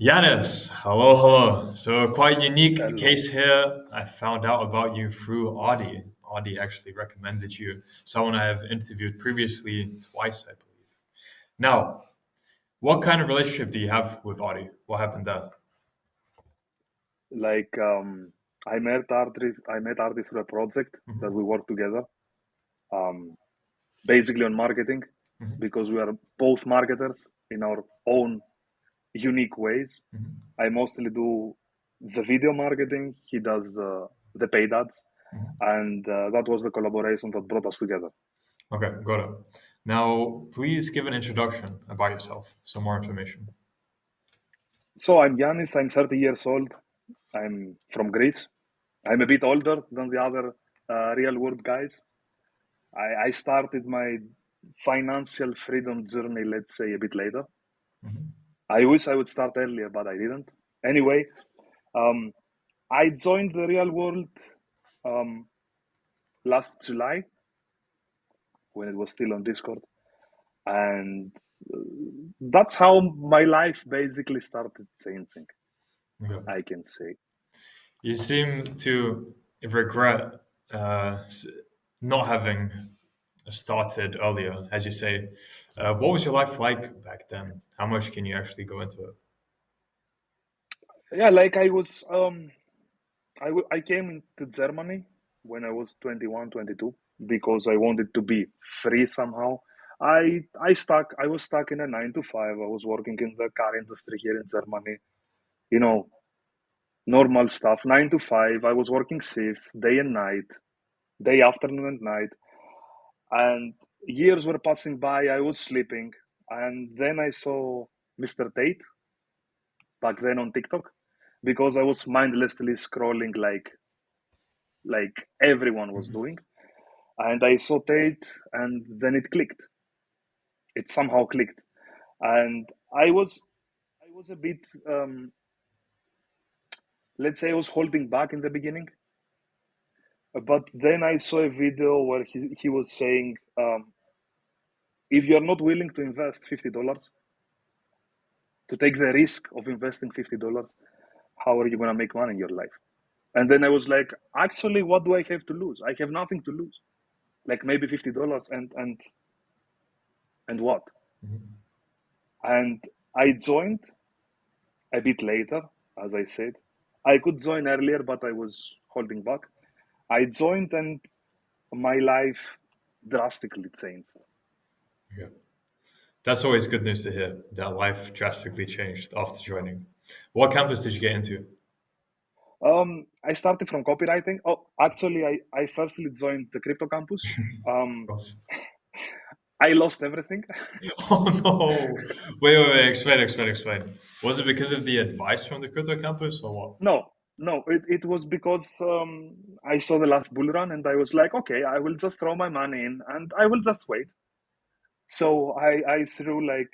Giannis, hello, hello. So, quite unique Hello. case here. I found out about you through Audie. Audie actually recommended you. Someone I have interviewed previously twice, I believe. Now, what kind of relationship do you have with Audie? What happened there? Like I met Arti through a project that Mhm, we worked together, um, basically on marketing, mhm, because we are both marketers in our own unique ways. mhm, I mostly do the video marketing. He does the paid ads, mhm. and that was the collaboration that brought us together. Okay, got it. Now, please give an introduction about yourself, some more information. So I'm Giannis. I'm 30 years old. I'm from Greece. I'm a bit older than the other real world guys. I started my financial freedom journey, let's say, a bit later. Mhm, I wish I would start earlier, but I didn't. Anyway, um, I joined the real world um, last July when it was still on Discord. And uh, that's how my life basically started changing, okay. I can say. You seem to regret uh, s- not having started earlier, as you say. What was your life like back then? How much can you actually go into it? Yeah, like I was, I came into Germany when I was 21, 22 because I wanted to be free somehow. I was stuck in a 9 to 5. I was working in the car industry here in Germany. You know, normal stuff. 9 to 5. I was working shifts, day and night, day, afternoon and night. And years were passing by. I was sleeping, and then I saw Mr. Tate back then on TikTok because I was mindlessly scrolling like everyone was Mhm. doing. And I saw Tate, and then it clicked. It somehow clicked, and I was a bit, let's say, I was holding back in the beginning, but then I saw a video where he was saying, if you are not willing to invest $50, to take the risk of investing $50, how are you going to make money in your life? And then I was like, actually, what do I have to lose? I have nothing to lose. Like maybe $50, and what? Mhm. And I joined a bit later, as I said. I could join earlier, but I was holding back. I joined, and my life drastically changed. Okay. That's always good news to hear that life drastically changed after joining. What campus did you get into? I started from copywriting. Oh, actually, I firstly joined the crypto campus. Of Um, course. I lost everything. Oh no! Wait! Explain, explain, explain. Was it because of the advice from the crypto campus or what? No, it was because I saw the last bull run, and I was like, okay, I will just throw my money in and I will just wait. So I threw like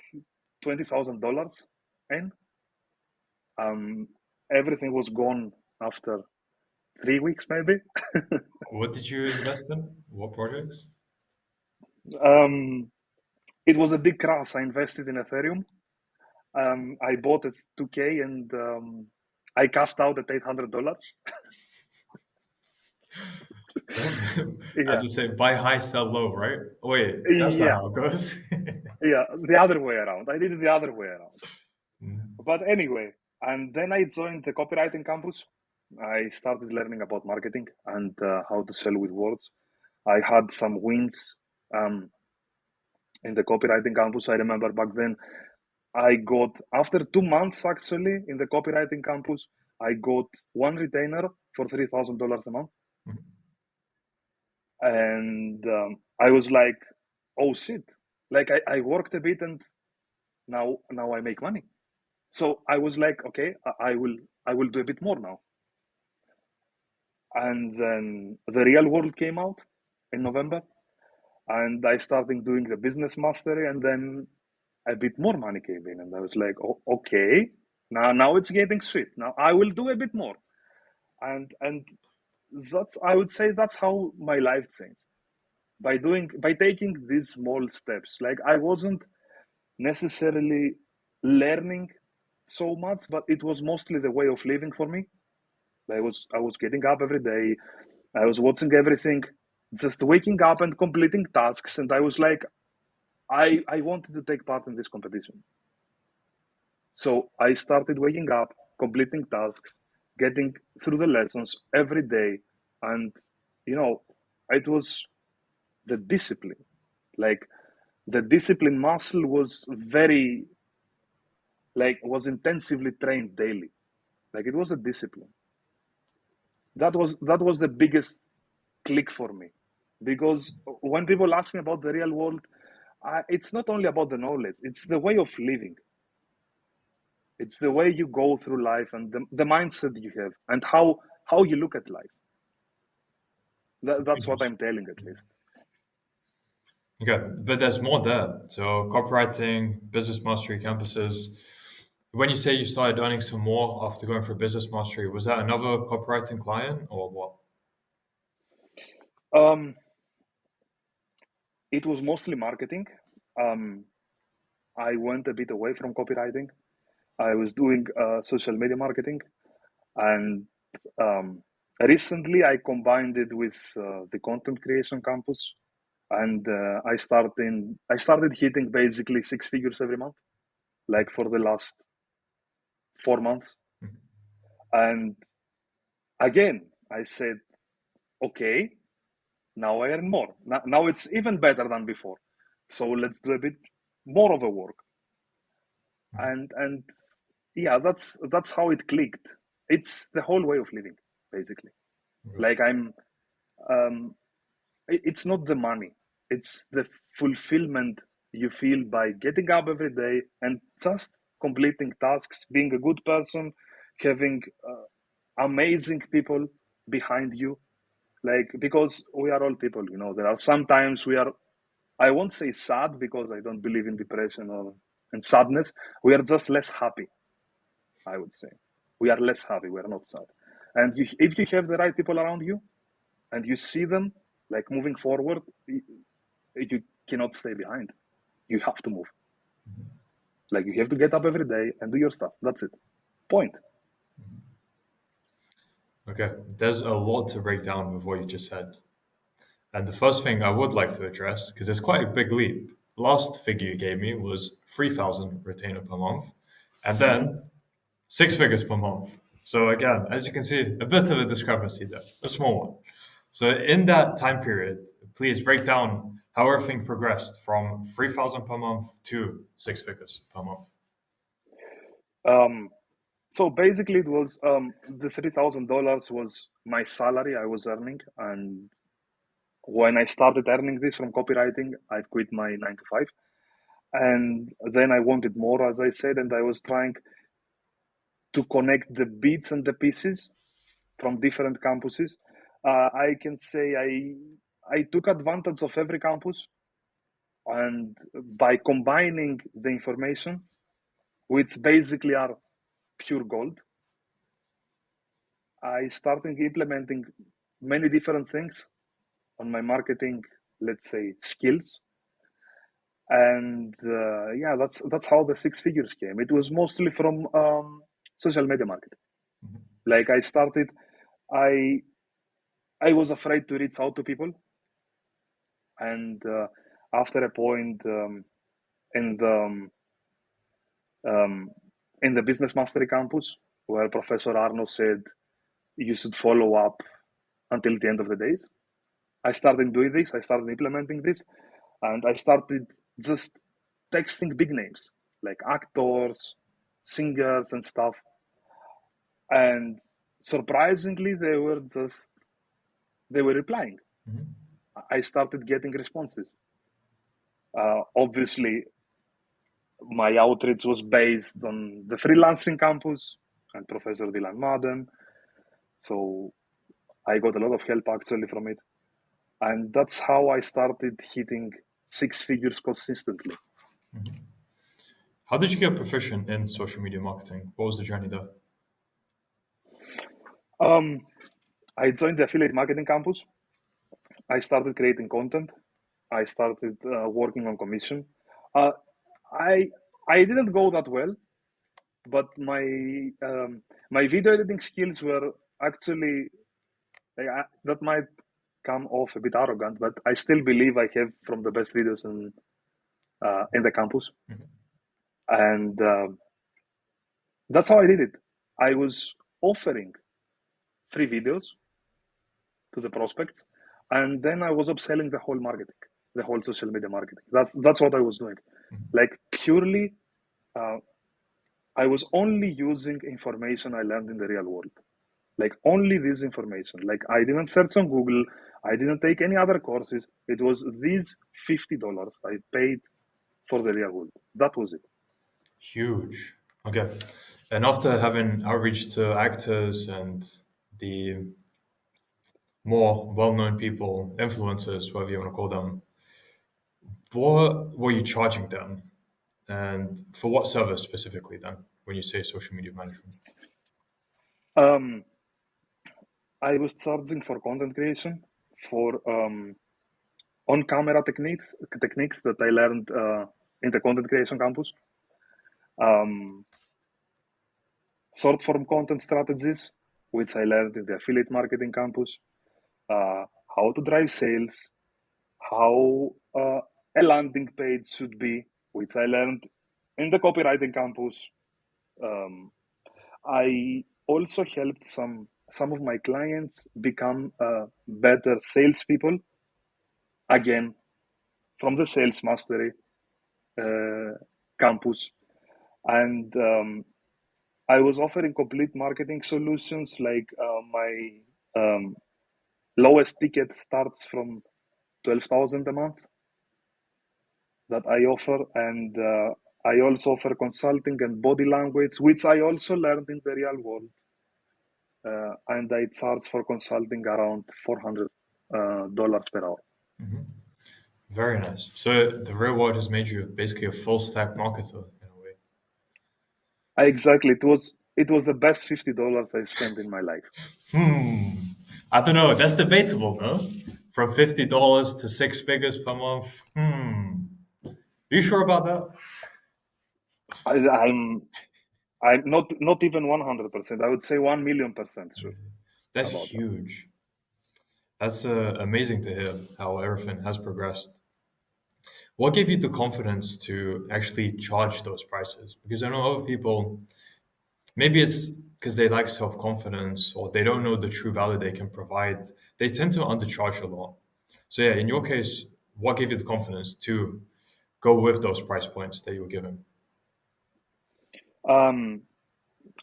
$20,000 in. Um, Everything was gone after 3 weeks, maybe. What did you invest in? What projects? um, it was a big crash. I invested in Ethereum. I bought at 2K, and I cashed out at $800. As Yeah, I say, buy high, sell low, right? Wait, that's not yeah, how it goes. yeah. The other way around. I did it the other way around. Mm, But anyway, and then I joined the copywriting campus. I started learning about marketing and how to sell with words. I had some wins um, in the copywriting campus. I remember back then I got, after 2 months actually in the copywriting campus, I got one retainer for $3,000 a month. mm, And I was like, oh shit. Like I worked a bit, and now I make money. So I was like, okay, I will do a bit more now. And then the real world came out in November, and I started doing the business mastery, and then a bit more money came in, and I was like, oh, okay, now it's getting sweet. Now I will do a bit more, and that's, I would say, that's how my life changed, by taking these small steps. Like I wasn't necessarily learning so much, but it was mostly the way of living for me. I was getting up every day. I was watching everything, just waking up and completing tasks, and I was like, I wanted to take part in this competition. So I started waking up, completing tasks, getting through the lessons every day, and you know, it was the discipline. Like the discipline muscle was very was intensively trained daily. Like it was a discipline. That was the biggest click for me, because when people ask me about the real world, it's not only about the knowledge; it's the way of living. It's the way you go through life and the mindset you have and how you look at life. That's what Interesting. I'm telling, at least. Okay, but there's more there. So copywriting, business mastery campuses. When you say you started earning some more after going for business mastery, was that another copywriting client or what? Um, it was mostly marketing. Um, I went a bit away from copywriting. I was doing social media marketing, and um, recently I combined it with the content creation campus, and I started hitting basically six figures every month, like for the last 4 months. And again, I said, okay, now I earn more. Now it's even better than before. So let's do a bit more of a work. And yeah, that's how it clicked. It's the whole way of living, basically. Okay. Like um, it's not the money; it's the fulfillment you feel by getting up every day and just completing tasks, being a good person, having amazing people behind you. Like because we are all people, there are sometimes we are. I won't say sad because I don't believe in depression or and sadness. We are just less happy. I would say we are less happy. We are not sad. And if you have the right people around you and you see them like moving forward, you cannot stay behind. You have to move. Like you have to get up every day and do your stuff. That's it. Point. Okay, there's a lot to break down with what you just said. And the first thing I would like to address, because it's quite a big leap. Last figure you gave me was 3,000 retainer per month, and Mm-hmm. then six figures per month. So again, as you can see, a bit of a discrepancy there, a small one. So in that time period, please break down how everything progressed from 3,000 per month to six figures per month. Um, so basically, it was the $3,000 was my salary I was earning, and when I started earning this from copywriting, I quit my 9 to 5, and then I wanted more, as I said, and I was trying to connect the bits and the pieces from different campuses. I can say I took advantage of every campus, and by combining the information, which basically are pure gold, I started implementing many different things on my marketing, let's say, skills. And yeah, that's how the six figures came. It was mostly from social media marketing. Like I I was afraid to reach out to people, and after a point in the um, in the business mastery campus, where Professor Arno said you should follow up until the end of the days. I started doing this, I started implementing this, and I started just texting big names like actors, singers, and stuff. And surprisingly, they were replying. I started getting responses. Obviously, my outreach was based on the freelancing campus and Professor Dylan Madden. So I got a lot of help actually from it. And that's how I started hitting six figures consistently. How did you get proficient in social media marketing? What was the journey there? Um, I joined the affiliate marketing campus. I started creating content. I started working on commission. Uh, I I didn't go that well but my video editing skills were actually that might come off a bit arrogant, but I still believe I have from the best videos in the campus, Mhm. and that's how I did it. I was offering free videos to the prospects, and then I was upselling the whole marketing, the whole social media marketing. That's what I was doing, like purely. Uh, I was only using information I learned in the real world, like only this information. Like I didn't search on Google, I didn't take any other courses. It was these $50 I paid for the real world. That was it. Huge. Okay. And after having outreach to actors and the more well-known people, influencers, whatever you want to call them, what were you charging them? And for what service specifically then, when you say social media management? Um, I was charging for content creation, for on-camera techniques that I learned in the content creation campus. Um, Short form content strategies, which I learned in the affiliate marketing campus. How to drive sales, how a landing page should be, which I learned in the copywriting campus. Um, I also helped some of my clients become better salespeople, again from the sales mastery uh, campus, and I was offering complete marketing solutions. Like my lowest ticket starts from 12,000 a month that I offer, and I also offer consulting and body language, which I also learned in the real world. And I charge for consulting around $400 per hour. Mhm. Very nice. So the real world has made you basically a full stack marketer in a way. Exactly, it was the best $50 I spent in my life. Hmm. I don't know. That's debatable, no? From $50 to six figures per month. Hmm. You sure about that? I, I'm I'm not even 100%. I would say 1,000,000% sure That's about that. huge. That's amazing to hear how everything has progressed. What gave you the confidence to actually charge those prices? Because I know other people, maybe it's because they lack self confidence or they don't know the true value they can provide. They tend to undercharge a lot. So, yeah, in your case, what gave you the confidence to go with those price points that you were given? Um,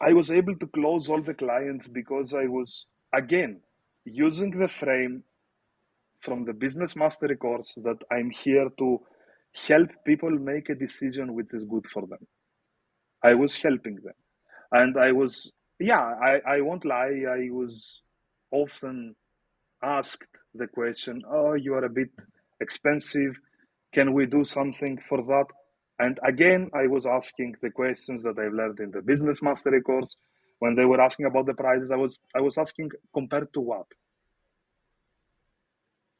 I was able to close all the clients because I was, again, using the frame from the business mastery course that I'm here to help people make a decision which is good for them. I was helping them. And I won't lie, I was often asked the question, oh, you are a bit expensive. Can we do something for that? And again, I was asking the questions that I've learned in the business mastery course. When they were asking about the prices, I was asking compared to what?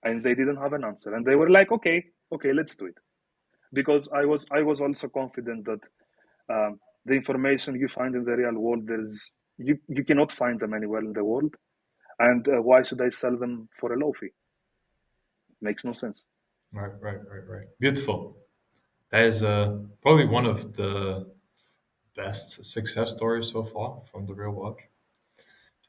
And they didn't have an answer. And they were like, okay, let's do it. Because I was also confident that the information you find in the real world, you cannot find them anywhere in the world. And why should I sell them for a low fee? Makes no sense. Right, right, right, right. Beautiful. That is probably one of the best success stories so far from the real world.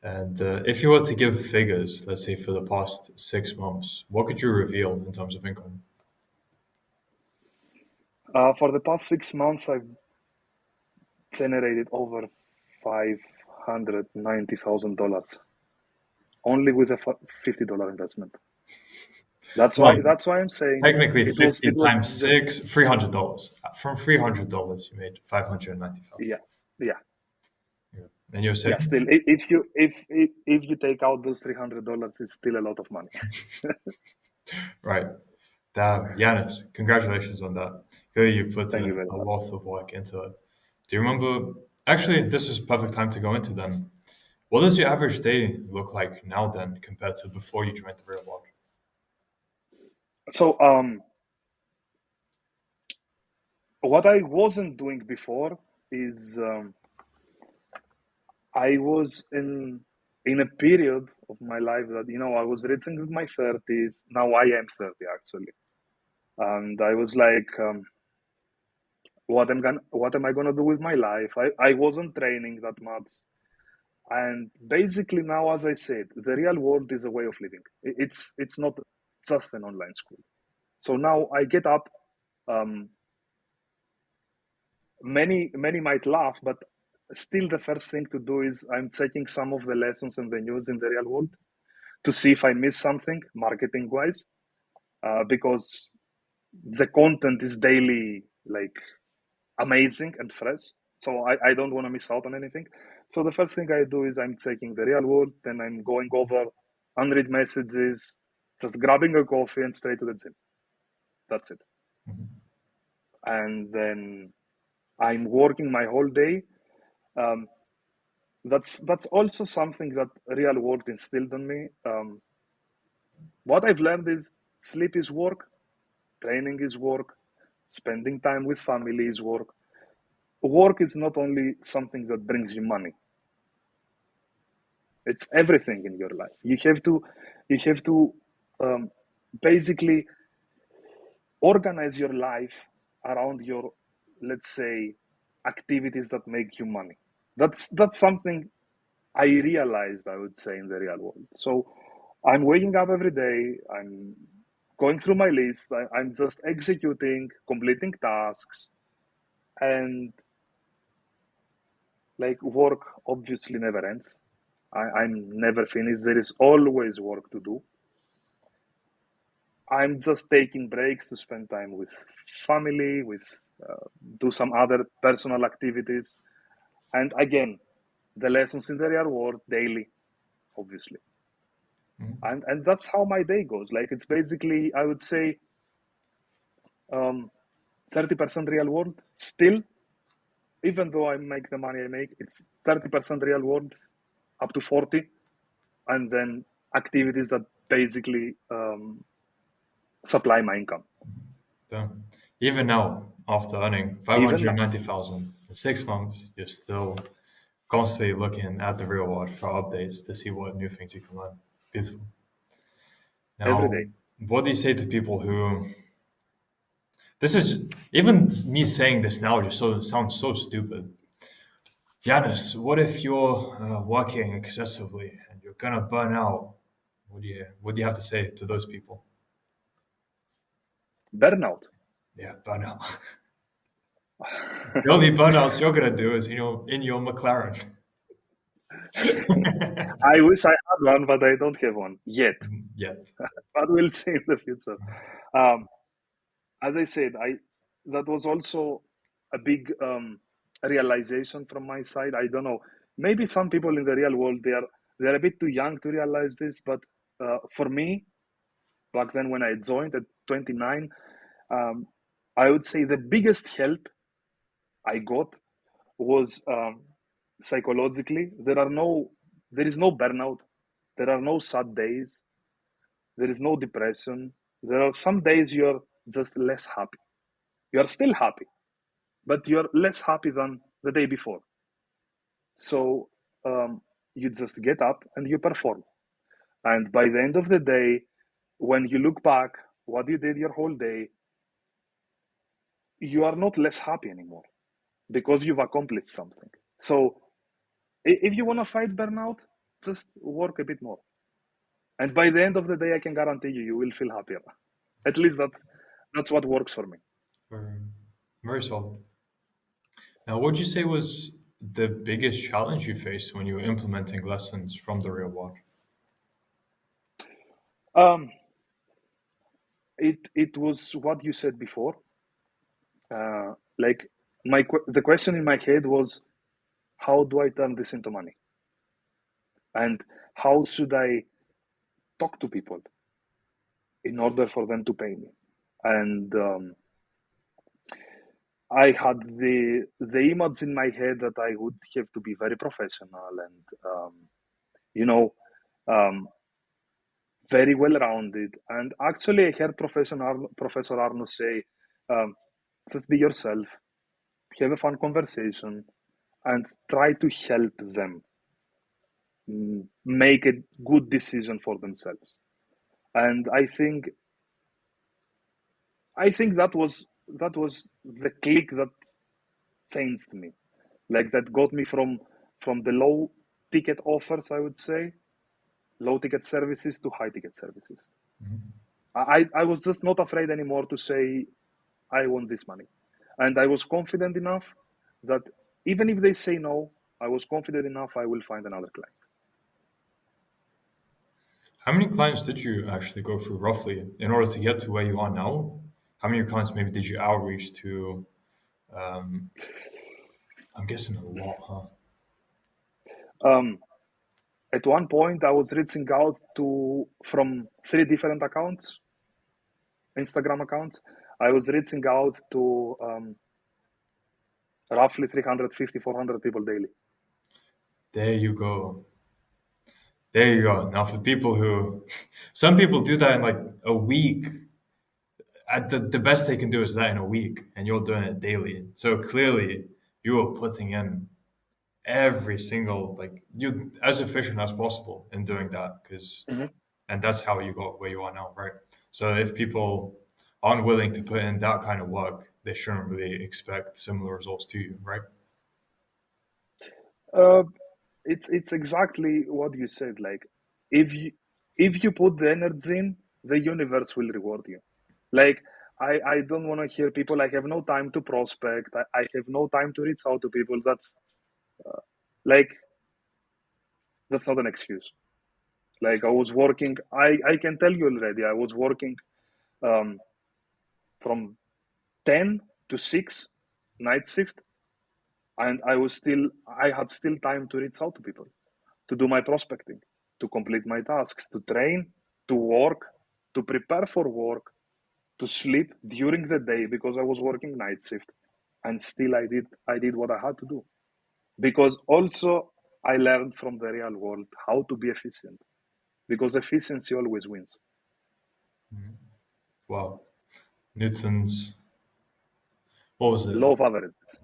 And if you were to give figures, let's say for the past 6 months, what could you reveal in terms of income? For the past 6 months, I've generated over $590,000 only with a $50 investment. That's why. Well, That's why I'm saying technically, it was. 50 It was times the six, $300. From $300, you made 590,000. yeah, yeah, Yeah. And you're yeah. saying, Still, if you take out those $300, it's still a lot of money. right. Damn, Giannis, congratulations on that. Clearly, you put Thank you very a much. lot of work into it. Do you remember? Actually, this is perfect time to go into them. What does your average day look like now then compared to before you joined the real world? So, what I wasn't doing before is I was in a period of my life that I was reaching my 30s. Now I am 30 actually, and I was like, what am I gonna do with my life? I wasn't training that much, and basically now, as I said, the real world is a way of living. It's not just an online school. So now I get up. Um, many might laugh, but still the first thing to do is I'm checking some of the lessons and the news in the real world to see if I miss something marketing wise, because the content is daily, like, amazing and fresh. So I don't want to miss out on anything. So the first thing I do is I'm checking the real world, then I'm going over unread messages, just grabbing a coffee and straight to the gym. That's it. Mhm. And then I'm working my whole day. Um, that's also something that real world instilled on me. What I've learned is sleep is work, training is work, spending time with family is work. Work is not only something that brings you money; it's everything in your life. You have to um, basically organize your life around your, let's say, activities that make you money. That's something I realized, I would say, in the real world. So I'm waking up every day. I'm going through my list. I'm just executing, completing tasks, and like work obviously never ends. I'm never finished. There is always work to do. I'm just taking breaks to spend time with family, with do some other personal activities, and again, the lessons in the real world daily, obviously. Mhm. And that's how my day goes. Like, it's basically, I would say, um, 30% real world still. Even though I make the money I make, it's 30% real world, up to 40, and then activities that basically supply my income. Damn. Even now, after earning Even now, 590,000 in 6 months, you're still constantly looking at the real world for updates to see what new things you can learn. Beautiful. every Now, day. what do you say to people who this is even me saying this now just so sounds so stupid. Giannis, what if you're working excessively and you're gonna burn out? What do you have to say to those people? Burnout. Yeah, burn out. The only burnouts you're gonna do is in your McLaren. I wish I had one, but I don't have one yet. Yet. But we'll see in the future. Um, as I said, I that was also a big realization from my side. I don't know. Maybe some people in the real world they're a bit too young to realize this, but for me, back then when I joined at 29, um, I would say the biggest help I got was psychologically. There is no burnout. There are no sad days. There is no depression. There are some days you're just less happy. You are still happy, but you're less happy than the day before. So you just get up and you perform. And by the end of the day, when you look back, what you did your whole day, you are not less happy anymore because you've accomplished something. So if you want to fight burnout, just work a bit more. And by the end of the day, I can guarantee you, you will feel happier. At least that's what works for me. Very, very solid. Now, what would you say was the biggest challenge you faced when you were implementing lessons from the real world? Um, it was what you said before. Like, the question in my head was, how do I turn this into money? And how should I talk to people in order for them to pay me? And I had the image in my head that I would have to be very professional and you know um, very well rounded. And actually, I heard Professor Arno say, um, just be yourself, have a fun conversation, and try to help them. make a good decision for themselves. And I think that was the click that changed me, like that got me from the low ticket offers, I would say, low ticket services to high ticket services. I was just not afraid anymore to say I want this money, and I was confident enough that even if they say no, I was confident enough I will find another client. How many clients did you actually go through roughly in order to get to where you are now? How many clients maybe did you outreach to? Um, I'm guessing a lot, huh? Um, at one point, I was reaching out to from three different accounts, Instagram accounts. I was reaching out to roughly 350, 400 people daily. There you go. There you go. Now, for people who, some people do that in like a week. At the best they can do is that in a week, and you're doing it daily. So clearly, you are putting in every single like you as efficient as possible in doing that because, Mhm. and that's how you got where you are now, right? So if people aren't willing to put in that kind of work, they shouldn't really expect similar results to you, right? Uh, it's exactly what you said. Like if you put the energy in, the universe will reward you. Like I don't want to hear people. I have no time to prospect. I have no time to reach out to people. Like that's not an excuse. Like I was working. I can tell you already. I was working um, from 10 to 6 night shift, and I had still time to reach out to people, to do my prospecting, to complete my tasks, to train, to work, to prepare for work, to sleep during the day because I was working night shift, and still I did what I had to do because also I learned from the real world how to be efficient because efficiency always wins. Wow. Newton's, what was it? Law of averages.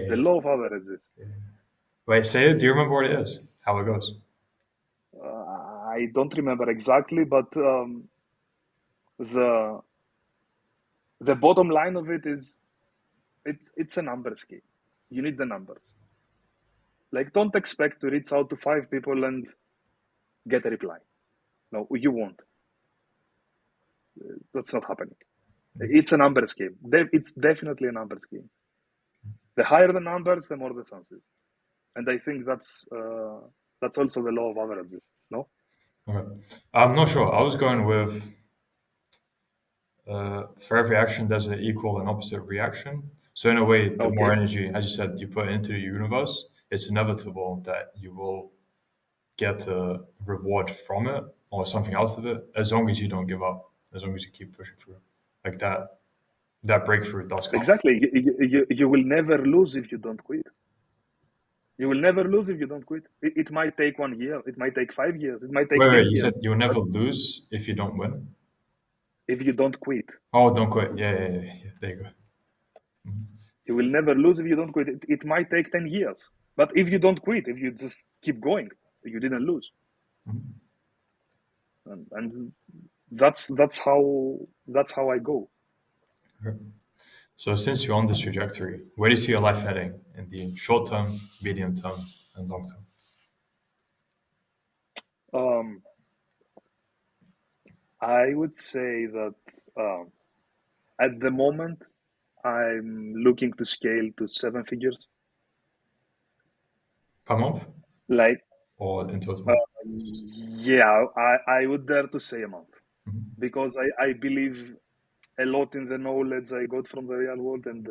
The Yeah. law of averages. Wait, say it. Do you remember what it is? How it goes? I don't remember exactly, but the the bottom line of it is it's a numbers game. You need the numbers. Like, don't expect to reach out to five people and get a reply. No, you won't. That's not happening. It's a numbers game. It's definitely a numbers game. The higher the numbers, the more the chances. And I think that's also the law of averages. No. Okay. I'm not sure. I was going with for every action, there's an equal and opposite reaction. So in a way, the more Okay. energy, as you said, you put into the universe, it's inevitable that you will get a reward from it or something out of it, as long as you don't give up, as long as you keep pushing through. Like that, that breakthrough does come. Exactly. You will never lose if you don't quit. You will never lose if you don't quit. It might take 1 year. It might take 5 years. It might take Wait, 10 you said years. you'll But never lose if you don't win. if you don't quit, Oh, don't quit. Yeah, yeah, yeah, yeah. There you go. you will never lose if you don't quit. It might take 10 years. But if you don't quit, if you just keep going, you didn't lose. And that's how I go. Okay. So since you're on this trajectory, where do you see your life heading in the short term, medium term, and long term? Um, I would say that um, at the moment, I'm looking to scale to seven figures. Per month Like, or in uh, total? yeah, I would dare to say a month Mhm. because I believe a lot in the knowledge I got from the real world. And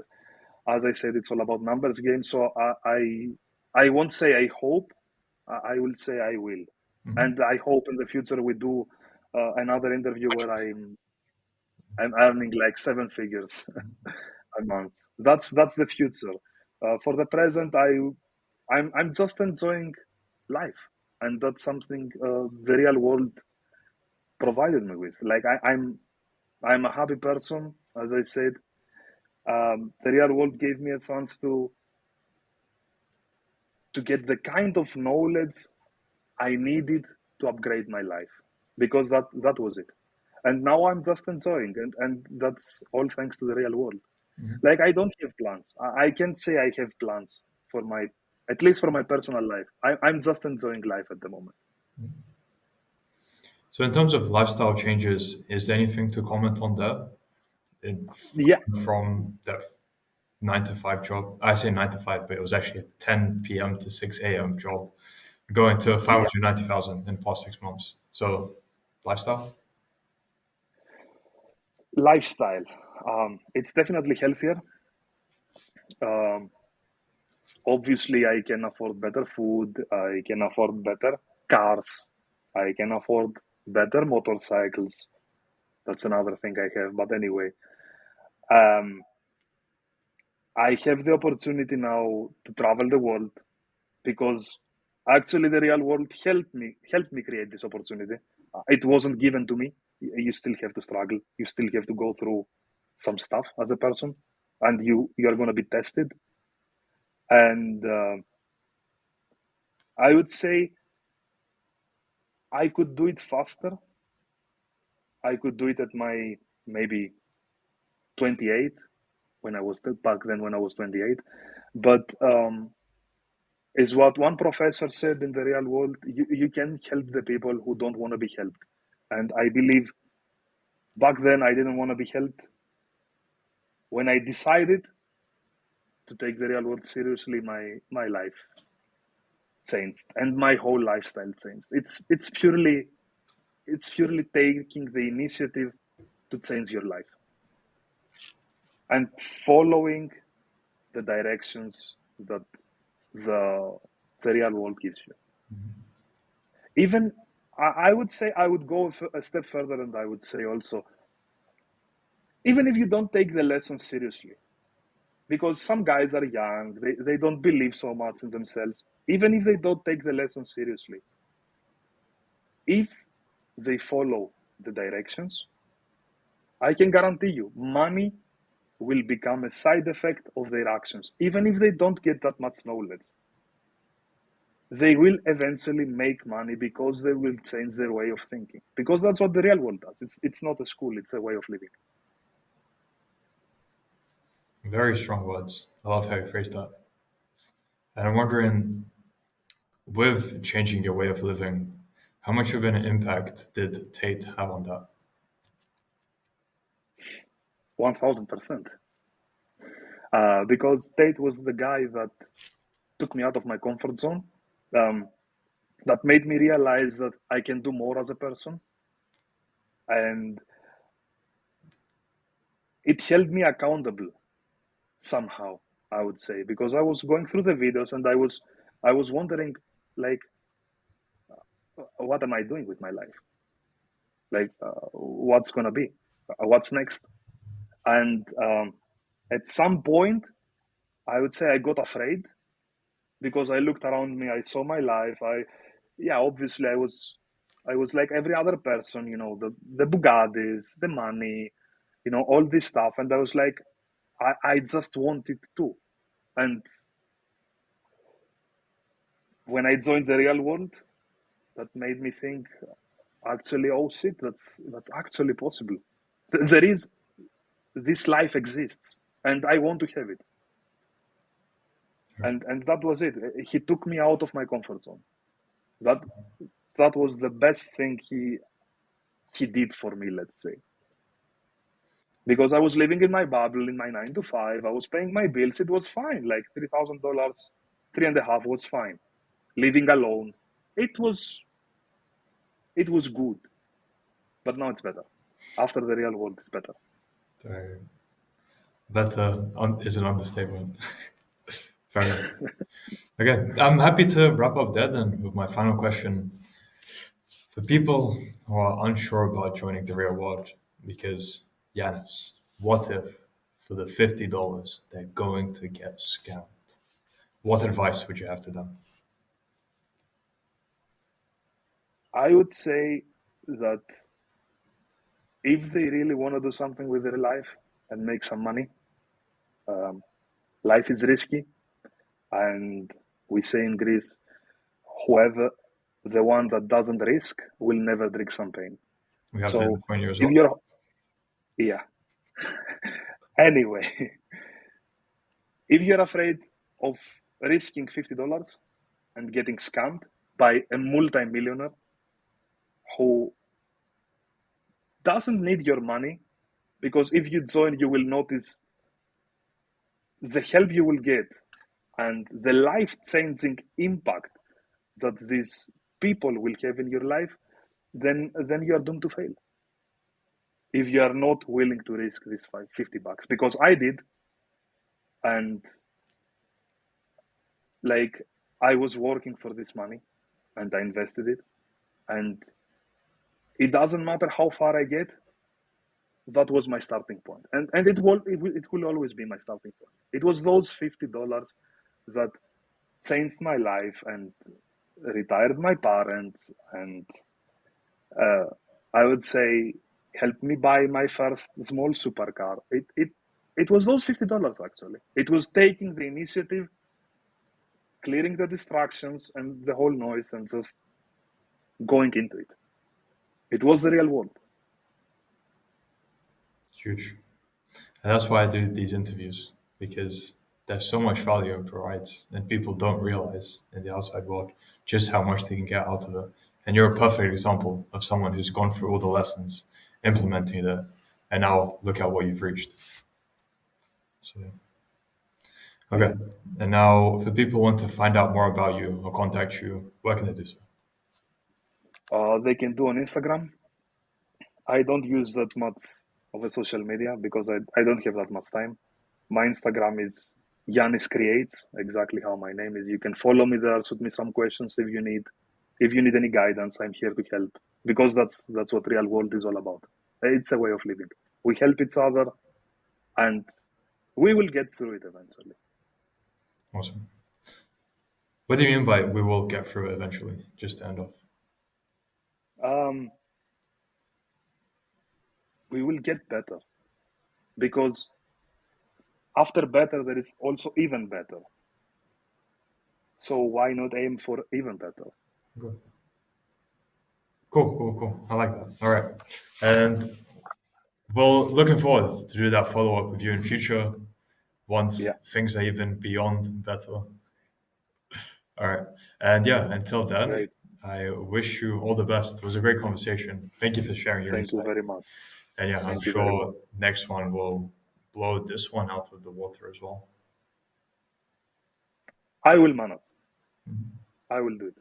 as I said, it's all about numbers game. So I won't say I hope, I will say I will. Mhm. And I hope in the future we do another interview where I'm earning like seven figures a month. That's the future. For the present, I'm just enjoying life, and that's something the real world provided me with. Like I'm a happy person, as I said. The real world gave me a chance to get the kind of knowledge I needed to upgrade my life because that was it. And now I'm just enjoying, and that's all thanks to the real world. Mhm. Like I don't have plans. I can't say I have plans for my, at least for my personal life. I'm just enjoying life at the moment. So, in terms of lifestyle changes, is there anything to comment on that? In, Yeah, from that 9 to 5 job, I say 9 to 5, but it was actually a 10 p.m. to 6 a.m. job, going to yeah. 590,000 in the past 6 months. So, lifestyle. Lifestyle. It's definitely healthier. Um, Obviously, I can afford better food. I can afford better cars. I can afford better motorcycles. That's another thing I have. But anyway, um, I have the opportunity now to travel the world because actually the real world helped me create this opportunity. It wasn't given to me. You still have to struggle. You still have to go through some stuff as a person, and you are going to be tested. And I would say I could do it faster. I could do it at my maybe 28 when I was back then when I was 28. But is what one professor said in the real world, you can help the people who don't want to be helped. And I believe back then I didn't want to be helped. When I decided to take the real world seriously, my life changed and my whole lifestyle changed. It's purely taking the initiative to change your life and following the directions that the the real world gives you. Even I would say I would go a step further, and I would say also, even if you don't take the lesson seriously, because some guys are young, they don't believe so much in themselves. Even if they don't take the lesson seriously, if they follow the directions, I can guarantee you, money will become a side effect of their actions. Even if they don't get that much knowledge, they will eventually make money because they will change their way of thinking. Because that's what the real world does. It's not a school, it's a way of living. Very strong words. I love how you phrased that. And I'm wondering, with changing your way of living, how much of an impact did Tate have on that? 1000%. Because Tate was the guy that took me out of my comfort zone, um, that made me realize that I can do more as a person. And it held me accountable somehow, I would say, because I was going through the videos and I was wondering, like, what am I doing with my life? Like, what's gonna be? What's next? And at some point, I would say I got afraid because I looked around me, I saw my life. Yeah, obviously, I was like every other person, the Bugattis, the money, all this stuff, and I was like, I just want it too. And when I joined the real world, that made me think, actually, oh shit, that's actually possible. There is this life exists, and I want to have it. And that was it. He took me out of my comfort zone. That that was the best thing he did for me, let's say. Because I was living in my bubble in my 9 to 5. I was paying my bills. It was fine. Like $3,000, three and a half was fine. Living alone, it was it was good. But now it's better. After the real world, it's better. Very better is an understatement. Fair enough. Okay, I'm happy to wrap up there then with my final question. For people who are unsure about joining the real world, because Giannis, what if for the $50 they're going to get scammed? What advice would you have to them? I would say that if they really want to do something with their life and make some money, um, life is risky, and we say in Greece, whoever The one that doesn't risk will never drink champagne. We have that in So the point here as if well. you're, yeah. Anyway, if you're afraid of risking $50 and getting scammed by a multimillionaire who doesn't need your money, because if you join, you will notice the help you will get and the life changing impact that these people will have in your life, then you are doomed to fail if you are not willing to risk this $50. Because I did, and like I was working for this money and I invested it, and it doesn't matter how far I get, that was my starting point, and it will always be my starting point. It was those $50 that changed my life and retired my parents, and uh, I would say helped me buy my first small supercar. It was those $50 actually. It was taking the initiative, clearing the distractions and the whole noise, and just going into it. It was the real world. Huge. And that's why I do these interviews, because there's so much value it provides, and people don't realize in the outside world just how much they can get out of it. And you're a perfect example of someone who's gone through all the lessons, implementing it, and now look at what you've reached. So, yeah. Yeah. Okay. And now, if people want to find out more about you or contact you, where can they do so? They can do on Instagram. I don't use that much of a social media because I don't have that much time. My Instagram is Giannis Creates, exactly how my name is. You can follow me there, shoot me some questions if you need. If you need any guidance, I'm here to help, because that's what real world is all about. It's a way of living. We help each other, and we will get through it eventually. Awesome. What do you mean by we will get through it eventually? Just to end off. Um, we will get better, because after better there is also even better. So why not aim for even better? Good. Cool, cool, cool. I like that. All right. And well, looking forward to do that follow up with you in future once Yeah, things are even beyond better. All right. And yeah, until then, great. I wish you all the best. It was a great conversation. Thank you for sharing your Thank you insight. very much. And yeah, I'm Thank you very much. sure next one will blow this one out of the water as well. I will manage. I will do it.